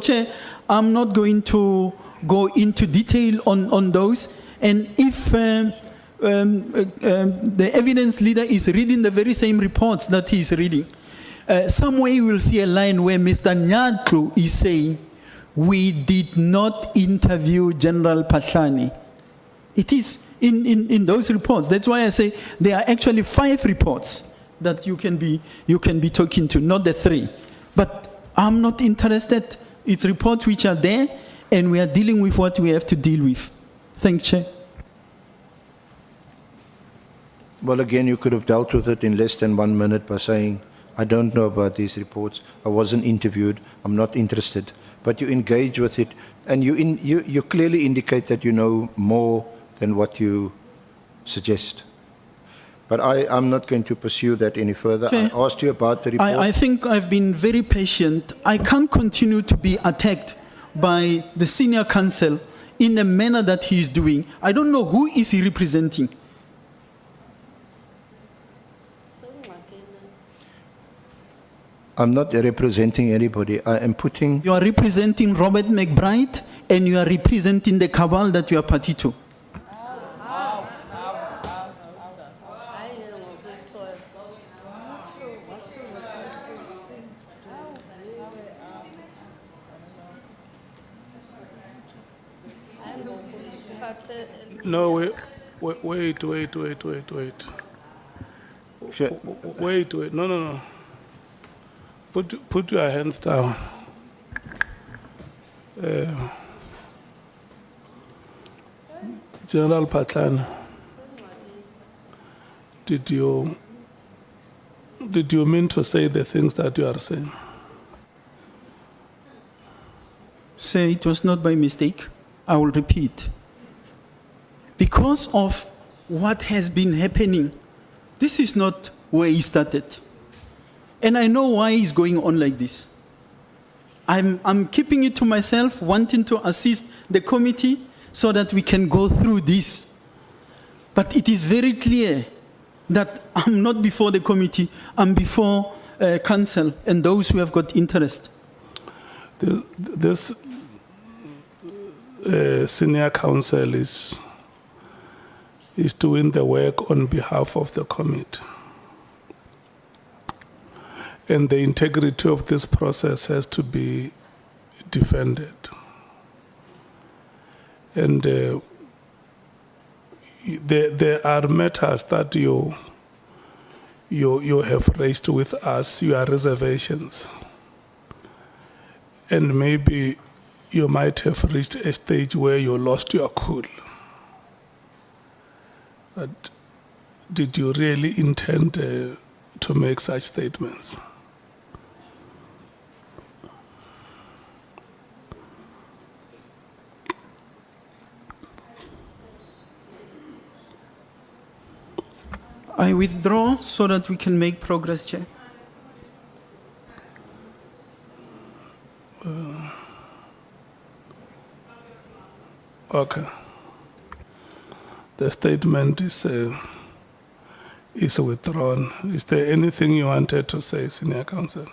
Chair, I'm not going to go into detail on those. And if the evidence leader is reading the very same reports that he's reading, somewhere you will see a line where Mr. Nyatlu is saying, we did not interview General Phahlane. It is in those reports. That's why I say there are actually 5 reports that you can be talking to, not the 3. But I'm not interested. It's reports which are there, and we are dealing with what we have to deal with. Thank you, Chair. Well, again, you could have dealt with it in less than 1 minute by saying, I don't know about these reports. I wasn't interviewed. I'm not interested. But you engage with it, and you clearly indicate that you know more than what you suggest. But I'm not going to pursue that any further. Okay. I asked you about the report. I think I've been very patient. I can't continue to be attacked by the senior counsel in the manner that he is doing. I don't know who is he representing. I'm not representing anybody. I am putting... You are representing Robert McBride, and you are representing the cabal that you are party to. No, wait. Sure. Wait. No. Put your hands down. General Phahlane, did you mean to say the things that you are saying? Sir, it was not by mistake. I will repeat. Because of what has been happening, this is not where he started. And I know why he's going on like this. I'm keeping it to myself, wanting to assist the committee so that we can go through this. But it is very clear that I'm not before the committee, I'm before council and those who have got interest. This senior counsel is doing the work on behalf of the committee. And the integrity of this process has to be defended. And there are matters that you have raised with us, your reservations. And maybe you might have reached a stage where you lost your cool. But did you really intend to make such statements? I withdraw so that we can make progress, Chair. Okay. The statement is withdrawn. Is there anything you wanted to say, Senior Counsel?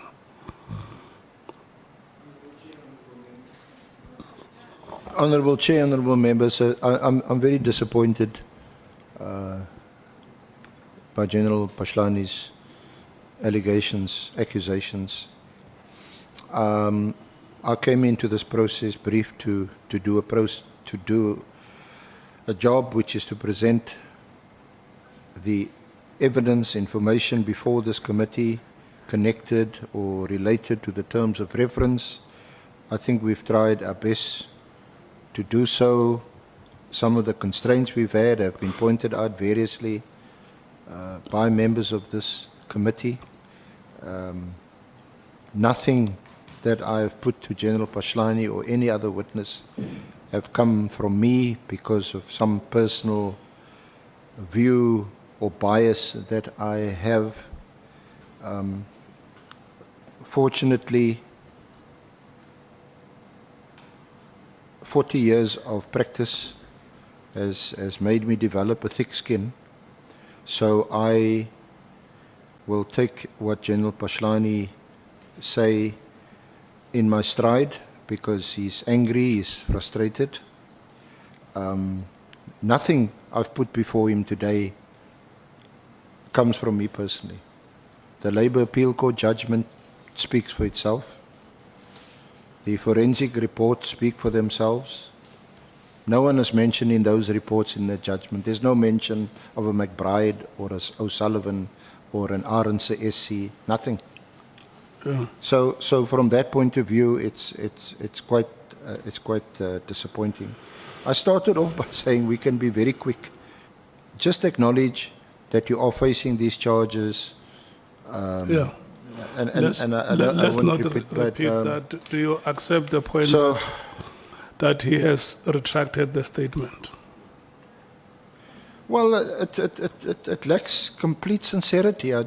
Honourable Chair, honourable members, I'm very disappointed by General Phahlane's accusations. I came into this process briefed to do a job which is to present the evidence, information before this committee connected or related to the terms of reference. I think we've tried our best to do so. Some of the constraints we've had have been pointed out variously by members of this committee. Nothing that I have put to General Phahlane or any other witness have come from me because of some personal view or bias that I have. Fortunately, 40 years of practice has made me develop a thick skin. So I will take what General Phahlane say in my stride, because he's angry, he's frustrated. Nothing I've put before him today comes from me personally. The Labour Appeal Court judgment speaks for itself. The forensic reports speak for themselves. No one is mentioned in those reports in the judgment. There's no mention of a McBride or a O'Sullivan or an Arendse SC, nothing. Yeah. So from that point of view, it's quite disappointing. I started off by saying we can be very quick. Just acknowledge that you are facing these charges. Yeah. Let's not repeat that. Do you accept the point that he has retracted the statement? Well, it lacks complete sincerity. I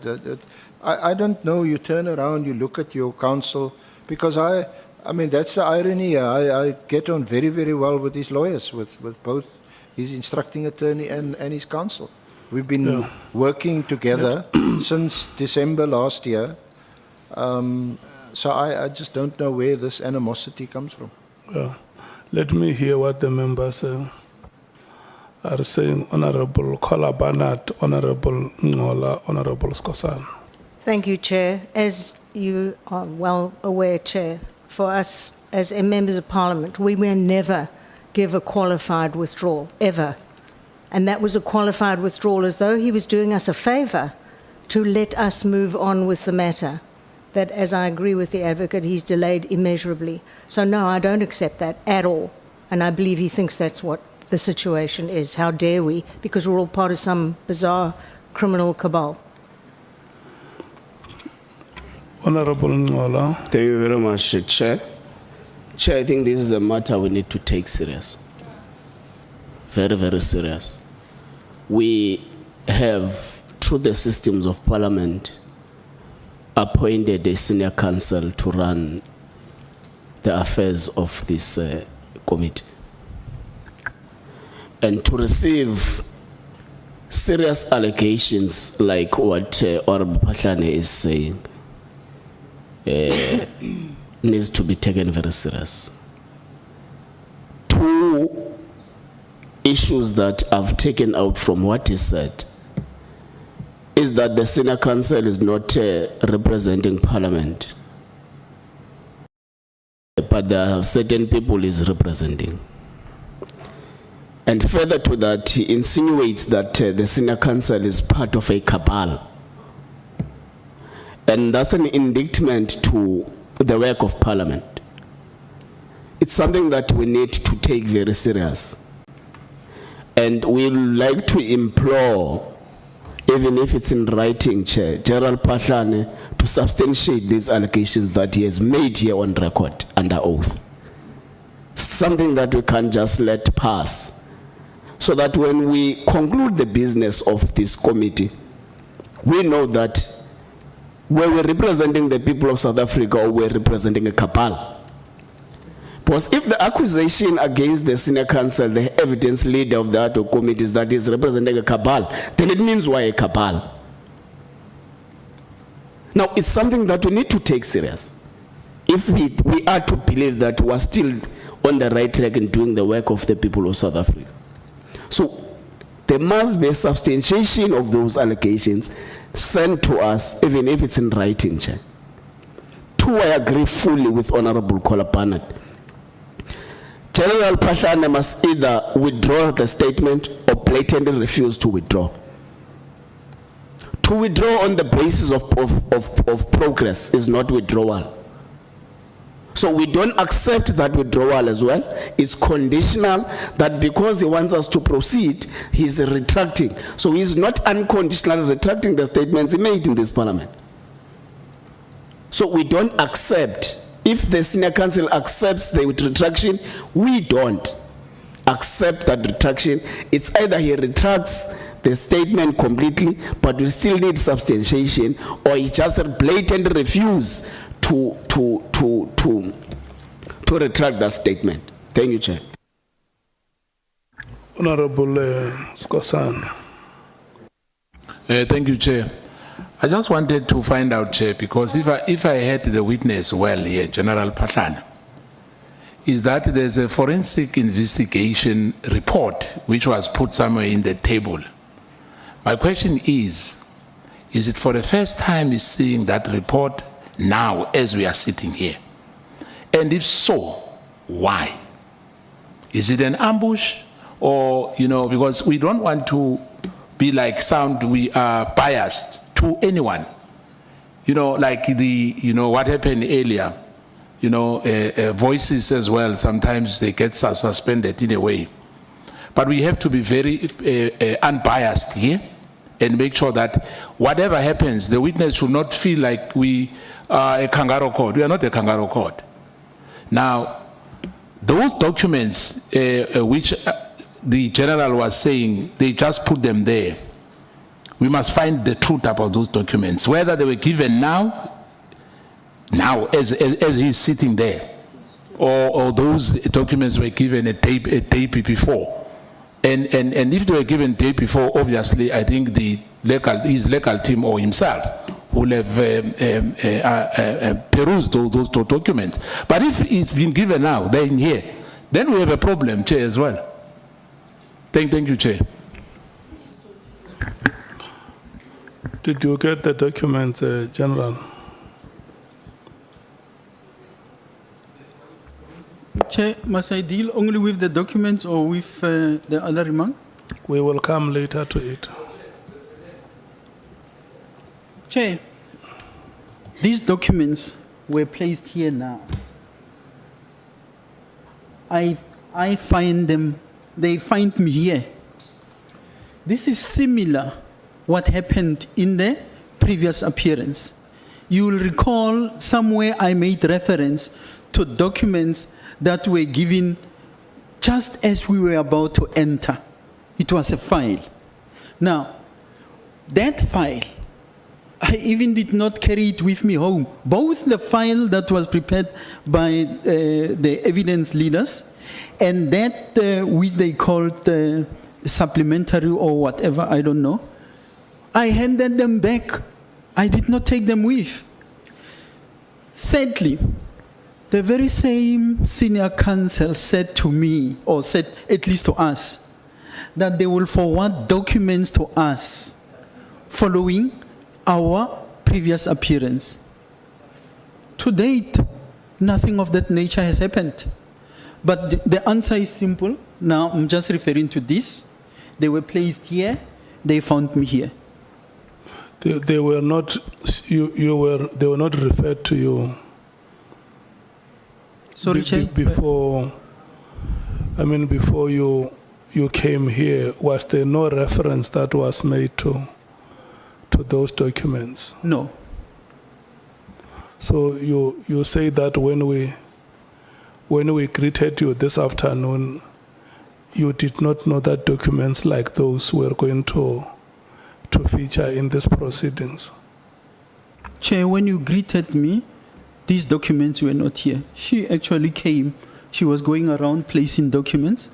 don't know. You turn around, you look at your counsel, because I mean, that's the irony. I get on very, very well with his lawyers, with both his instructing attorney and his counsel. We've been working together since December last year. So I just don't know where this animosity comes from. Yeah. Let me hear what the members are saying. Honorable Kola Barnett, Honorable Ngola, Honorable Skosan. Thank you, Chair. As you are well aware, Chair, for us as members of Parliament, we will never give a qualified withdrawal, ever. And that was a qualified withdrawal as though he was doing us a favour to let us move on with the matter. That, as I agree with the advocate, he's delayed immeasurably. So no, I don't accept that at all. And I believe he thinks that's what the situation is. How dare we? Because we're all part of some bizarre criminal cabal. Honorable Ngola. Thank you very much, Chair. Chair, I think this is a matter we need to take serious. Very, very serious. We have, through the systems of Parliament, appointed a senior counsel to run the affairs of this committee. And to receive serious allegations like what Honorable Phahlane is saying needs to be taken very serious. Two issues that I've taken out from what he said is that the senior counsel is not representing Parliament, but there are certain people he's representing. And further to that, he insinuates that the senior counsel is part of a cabal. And that's an indictment to the work of Parliament. It's something that we need to take very serious. And we'd like to implore, even if it's in writing, Chair, General Phahlane to substantiate these allegations that he has made here on record under oath. Something that we can't just let pass. So that when we conclude the business of this committee, we know that were we representing the people of South Africa or we're representing a cabal. Because if the accusation against the senior counsel, the evidence leader of the other committees, that is representing a cabal, then it means we're a cabal. Now, it's something that we need to take serious. If we are to believe that we're still on the right track in doing the work of the people of South Africa. So, there must be a substantiation of those allegations sent to us, even if it's in writing, Chair. Two, I agree fully with Honorable Kola Barnett. General Phahlane must either withdraw the statement or blatantly refuse to withdraw. To withdraw on the basis of progress is not withdrawal. So we don't accept that withdrawal as well. It's conditional that because he wants us to proceed, he's retracting. So he's not unconditionally retracting the statements he made in this Parliament. So we don't accept. If the senior counsel accepts the retraction, we don't accept that retraction. It's either he retracts the statement completely, but we still need substantiation, or he just blatantly refuses to retract that statement. Thank you, Chair. Honorable Skosan. Thank you, Chair. I just wanted to find out, Chair, because if I heard the witness well here, General Phahlane, is that there's a forensic investigation report which was put somewhere in the table. My question is it for the first time is seeing that report now as we are sitting here? And if so, why? Is it an ambush? Or, because we don't want to be like we are biased to anyone. Like what happened earlier, voices as well, sometimes they get suspended in a way. But we have to be very unbiased here and make sure that whatever happens, the witness should not feel like we are a kangaroo court. We are not a kangaroo court. Now, those documents which the general was saying, they just put them there. We must find the truth about those documents, whether they were given now as he's sitting there, or those documents were given a day before. And if they were given a day before, obviously, I think his legal team or himself will have perused those documents. But if it's been given now, they're in here, then we have a problem, Chair, as well. Thank you, Chair. Did you get the documents, General? Chair, must I deal only with the documents or with the other remark? We will come later to it. Chair, these documents were placed here now. I find them, they find me here. This is similar what happened in the previous appearance. You will recall somewhere I made reference to documents that were given just as we were about to enter. It was a file. Now, that file, I even did not carry it with me home. Both the file that was prepared by the evidence leaders and that which they called supplementary or whatever, I don't know, I handed them back. I did not take them with. Thirdly, the very same senior counsel said to me, or said at least to us, that they will forward documents to us following our previous appearance. To date, nothing of that nature has happened. But the answer is simple. Now, I'm just referring to this. They were placed here. They found me here. They were not. They were not referred to you. Sorry, Chair. Before you came here, was there no reference that was made to those documents? No. So you say that when we greeted you this afternoon, you did not know that documents like those were going to feature in these proceedings. Chair, when you greeted me, these documents were not here. She actually came. She was going around placing documents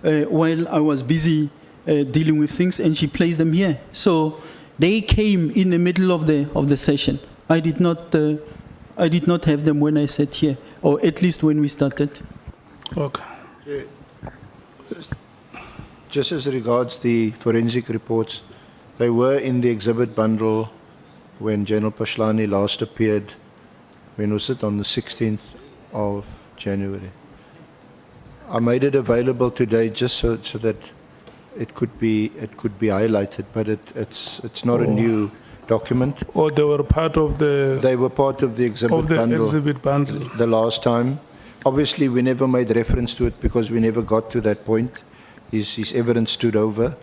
while I was busy dealing with things, and she placed them here. So they came in the middle of the session. I did not have them when I sat here, or at least when we started. Okay. Just as regards the forensic reports, they were in the exhibit bundle when General Phahlane last appeared. When was it? On the 16th of January. I made it available today just so that it could be highlighted, but it's not a new document. Or they were part of the. They were part of the exhibit bundle. The last time. Obviously, we never made reference to it because we never got to that point. His evidence stood over.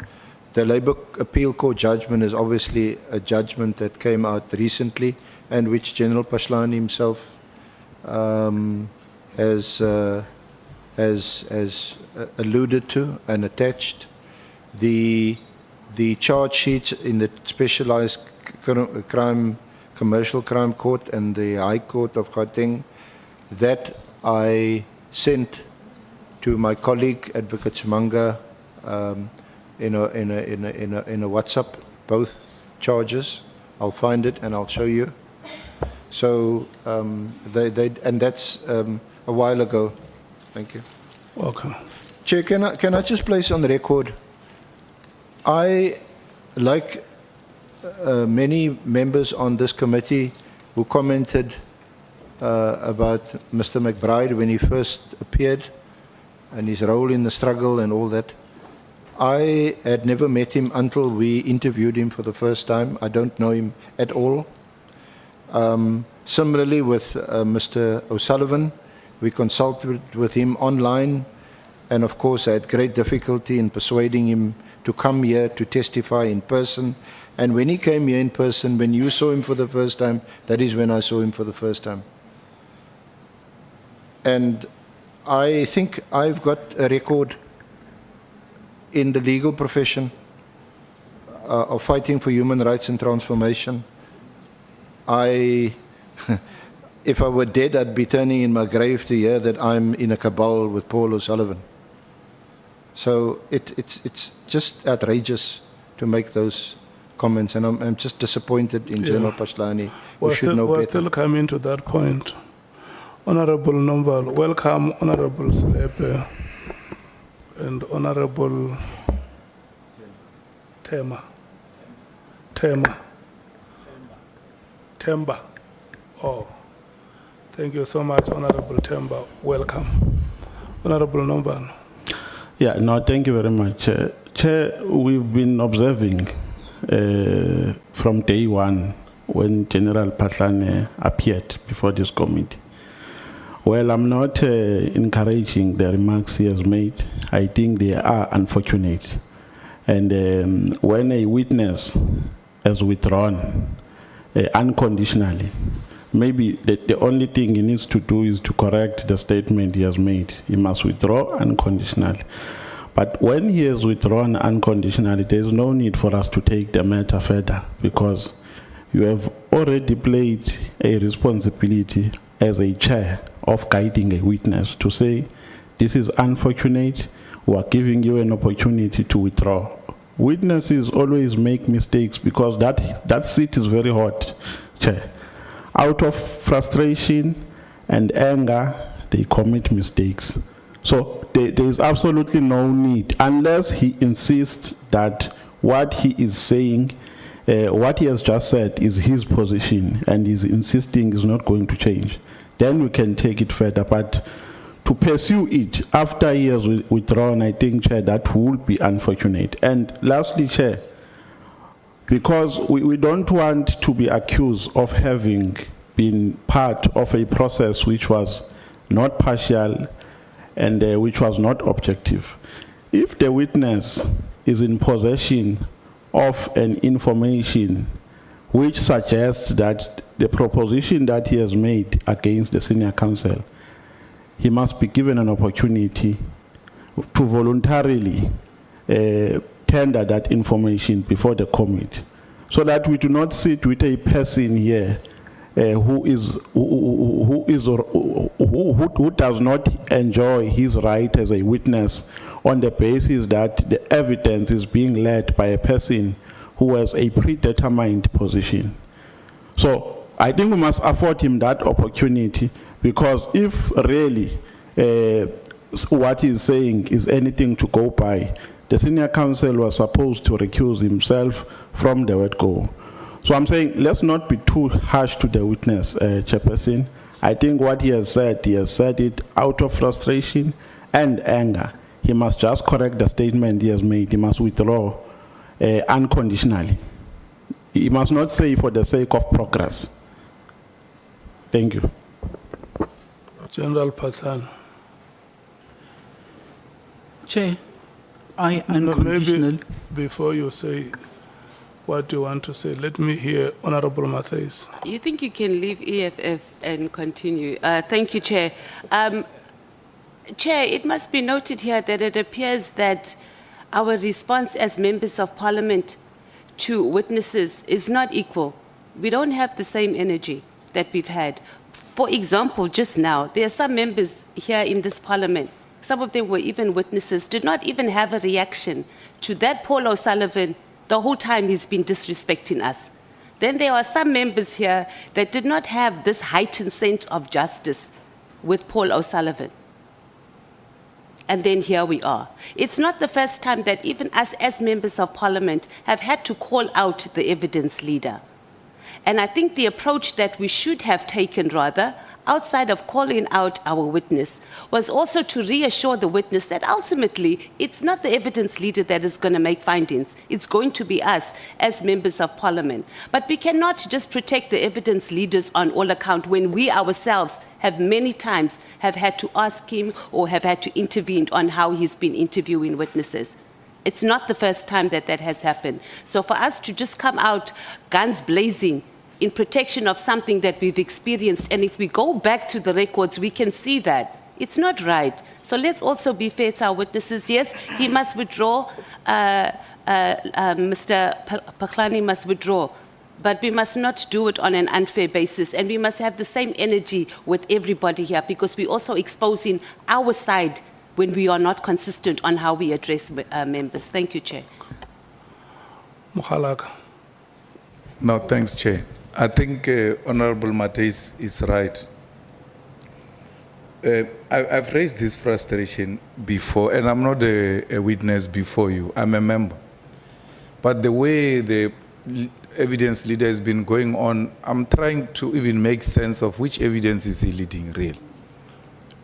The Labour Appeal Court judgment is obviously a judgment that came out recently and which General Phahlane himself has alluded to and attached. The charge sheets in the Specialized Commercial Crime Court and the High Court of Gauteng that I sent to my colleague, Advocate Simanga, in a WhatsApp, both charges. I'll find it and I'll show you. So and that's a while ago. Thank you. Welcome. Chair, can I just place on the record, I, like many members on this committee who commented about Mr. McBride when he first appeared and his role in the struggle and all that, I had never met him until we interviewed him for the first time. I don't know him at all. Similarly with Mr. O'Sullivan, we consulted with him online, and of course I had great difficulty in persuading him to come here to testify in person. And when he came here in person, when you saw him for the first time, that is when I saw him for the first time. And I think I've got a record in the legal profession of fighting for human rights and transformation. If I were dead, I'd be turning in my grave to hear that I'm in a cabal with Paul O'Sullivan. So it's just outrageous to make those comments, and I'm just disappointed in General Phahlane, who should know We're better. still coming to that point. Honorable Nombal, welcome, Honorable Slepe, and Honorable Temba. Oh, thank you so much, Honorable Temba. Welcome. Honorable Nombal. Yeah, no, thank you very much. Chair, we've been observing from day one when General Phahlane appeared before this committee. Well, I'm not encouraging the remarks he has made. I think they are unfortunate. And when a witness has withdrawn unconditionally, maybe the only thing he needs to do is to correct the statement he has made. He must withdraw unconditionally. But when he has withdrawn unconditionally, there is no need for us to take the matter further, because you have already played a responsibility as a chair of guiding a witness to say, this is unfortunate, we are giving you an opportunity to withdraw. Witnesses always make mistakes because that seat is very hot, Chair. Out of frustration and anger, they commit mistakes. So there is absolutely no need, unless he insists that what he is saying, what he has just said is his position, and he's insisting is not going to change. Then we can take it further. But to pursue it after he has withdrawn, I think, Chair, that would be unfortunate. And lastly, Chair, because we don't want to be accused of having been part of a process which was not partial and which was not objective. If the witness is in possession of an information which suggests that the proposition that he has made against the senior counsel, he must be given an opportunity to voluntarily tender that information before the committee, so that we do not sit with a person here who does not enjoy his right as a witness on the basis that the evidence is being led by a person who has a predetermined position. So I think we must afford him that opportunity, because if really what he's saying is anything to go by, the senior counsel was supposed to recuse himself from the word go. So I'm saying let's not be too harsh to the witness, Chairperson. I think what he has said it out of frustration and anger. He must just correct the statement he has made. He must withdraw unconditionally. He must not say for the sake of progress. Thank you. General Phahlane. Chair, I No, unconditional. maybe before you say what you want to say, let me hear Honorable Matthys. You think you can leave EFF and continue? Thank you, Chair. Chair, it must be noted here that it appears that our response as members of Parliament to witnesses is not equal. We don't have the same energy that we've had. For example, just now, there are some members here in this Parliament, some of them were even witnesses, did not even have a reaction to that Paul O'Sullivan the whole time he's been disrespecting us. Then there are some members here that did not have this heightened sense of justice with Paul O'Sullivan. And then here we are. It's not the first time that even us as members of parliament have had to call out the evidence leader. And I think the approach that we should have taken rather, outside of calling out our witness, was also to reassure the witness that ultimately it's not the evidence leader that is going to make findings. It's going to be us as members of parliament. But we cannot just protect the evidence leaders on all account when we ourselves have many times have had to ask him or have had to intervene on how he's been interviewing witnesses. It's not the first time that that has happened. So for us to just come out guns blazing in protection of something that we've experienced, and if we go back to the records, we can see that it's not right. So let's also be fair to our witnesses. Yes, he must withdraw, Mr. Phahlane must withdraw, but we must not do it on an unfair basis, and we must have the same energy with everybody here, because we're also exposing our side when we are not consistent on how we address members. Thank you, Chair. Mokhalaka. No, thanks, Chair. I think Honorable Mates is right. I've raised this frustration before, and I'm not a witness before you. I'm a member. But the way the evidence leader has been going on, I'm trying to even make sense of which evidence is he leading, real.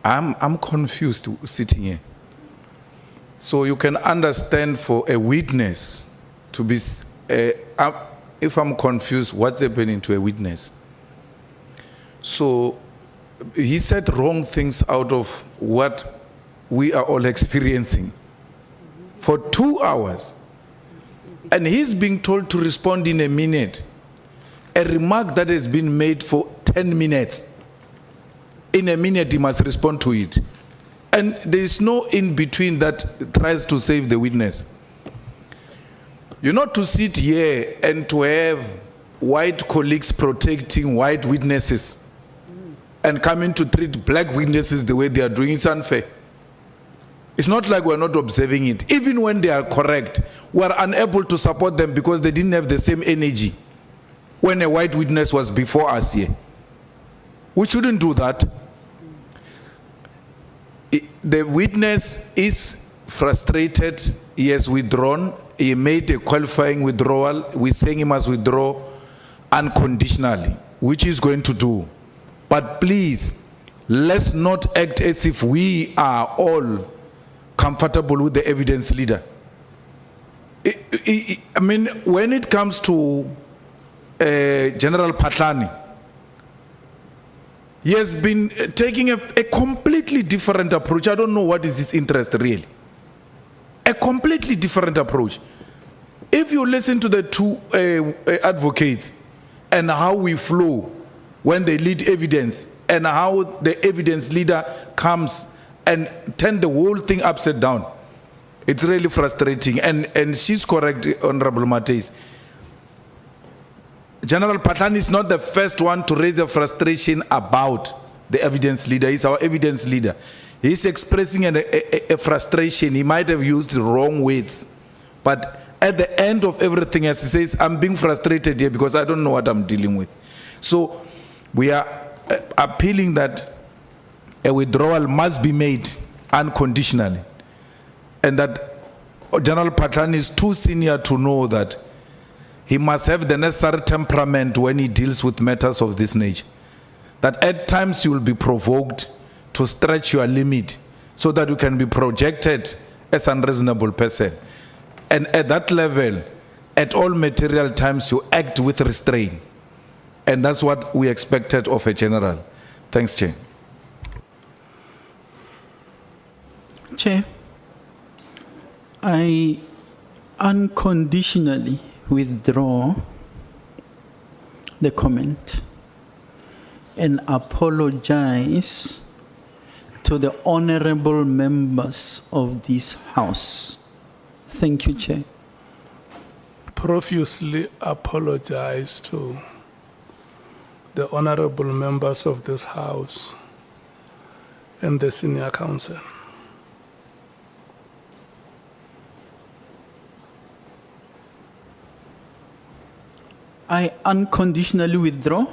I'm confused sitting here. So you can understand for a witness to be, if I'm confused, what's happening to a witness? So he said wrong things out of what we are all experiencing for 2 hours. And he's being told to respond in a minute. A remark that has been made for 10 minutes. In a minute, he must respond to it. And there is no in-between that tries to save the witness. You're not to sit here and to have white colleagues protecting white witnesses and coming to treat black witnesses the way they are doing. It's unfair. It's not like we're not observing it. Even when they are correct, we're unable to support them because they didn't have the same energy when a white witness was before us here. We shouldn't do that. The witness is frustrated. He has withdrawn. He made a qualifying withdrawal. We're saying he must withdraw unconditionally, which he's going to do. But please, let's not act as if we are all comfortable with the evidence leader. I mean, when it comes to General Phahlane, he has been taking a completely different approach. I don't know what is his interest really. A completely different approach. If you listen to the two advocates and how we flow when they lead evidence and how the evidence leader comes and turn the whole thing upside down, it's really frustrating. And she's correct, Honorable Mates. General Phahlane is not the first one to raise a frustration about the evidence leader. He's our evidence leader. He's expressing a frustration. He might have used the wrong words. But at the end of everything, as he says, I'm being frustrated here because I don't know what I'm dealing with. So we are appealing that a withdrawal must be made unconditionally. And that General Phahlane is too senior to know that he must have the necessary temperament when he deals with matters of this nature. That at times you will be provoked to stretch your limit so that you can be projected as an unreasonable person. And at that level, at all material times, you act with restraint. And that's what we expected of a general. Thanks, Chair. Chair, I unconditionally withdraw the comment and apologize to the honorable members of this House. Thank you, Chair. Profusely apologize to the honorable members of this House and the senior counsel. I unconditionally withdraw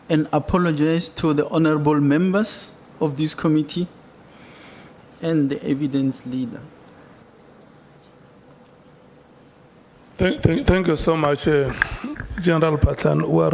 and apologize to the honorable members of this committee and the evidence leader. Thank you so much, General Phahlane. We are